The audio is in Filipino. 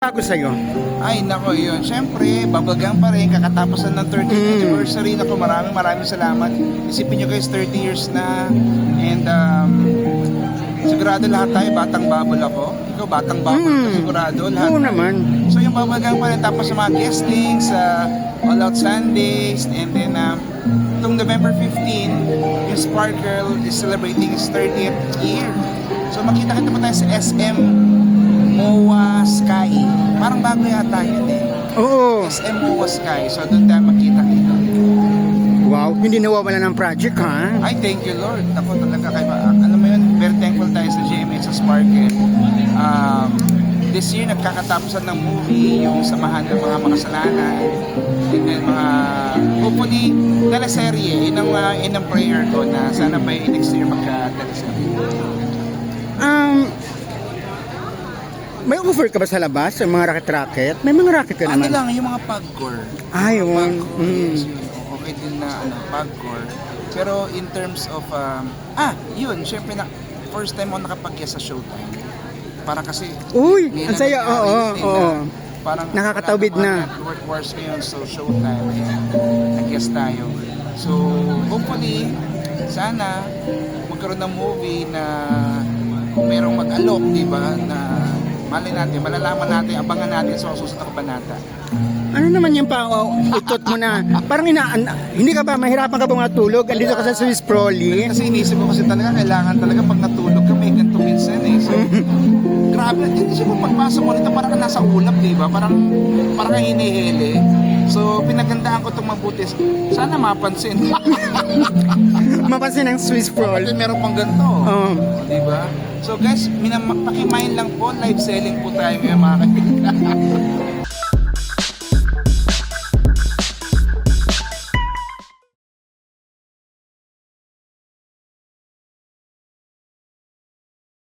Bago sa'yo. Ay, nako yun. Siyempre, babagang pa rin. Kakatapusan ng 30th anniversary. Nako, maraming salamat. Isipin nyo guys, 30 years na. And, sigurado lahat tayo, batang babol ako. Ikaw, batang babol ka sigurado. Lahat. Oo naman. So, yung babagang pa rin. Tapos sa mga guestings, All Out Sundays. And then, itong November 15, yung Sparkle is celebrating its 30th year. So, makita-kita pa tayo sa SM MOA Sky. Parang bago yata yun eh. Oo. SM MOA Sky. So doon tayo makita-kita. Wow, hindi nawawala ng project, ha? Ay, thank you Lord. Ako talaga kay ano mo yun, very thankful tayo sa GMA, sa Sparkle. This year, nagkakatapusan ng movie, yung Samahan ng Mga Makasalanan. And then hopefully, teleserye. Yun ang prayer ko na sana pa next year magka-teleserye. May offer ka ba sa labas? Sa mga racket-racket? May mga racket ka Ano naman? lang, yung mga pagcore. Ayun. Okay din na pagcore. Pero in terms of yun, syempre na first time ako nakapag-guest sa Showtime. Parang kasi Uy, hindi ang na saya. nangyari Oo, yun eh, oo. Parang Nakakatawid wala na. Network wars ngayon, so Showtime nag-guest tayo. So hopefully sana magkaroon ng movie na kung merong mag-alok, di ba, na malay natin, malalaman natin, abangan natin sa susunod na kabanata. Ano naman yung ikot mo na? Parang hindi ka ba, mahirapan ka ba matulog? Andito ka sa Swiss Prolly? Kasi inisip ko kasi talaga, kailangan talaga pag natulog ka, may ganito minsan eh. So, grabe, inisip ko pagpasok ko dito, parang nasa ulap, di ba? Parang kang hinihili. So, pinagandaan ko itong mabuti. Sana mapansin. Mapansin ang Swiss Prolly. Kasi meron pang ganito. Oo. Di ba? So guys, pakimain lang po, live selling po tayo ngayon mga kaibigan.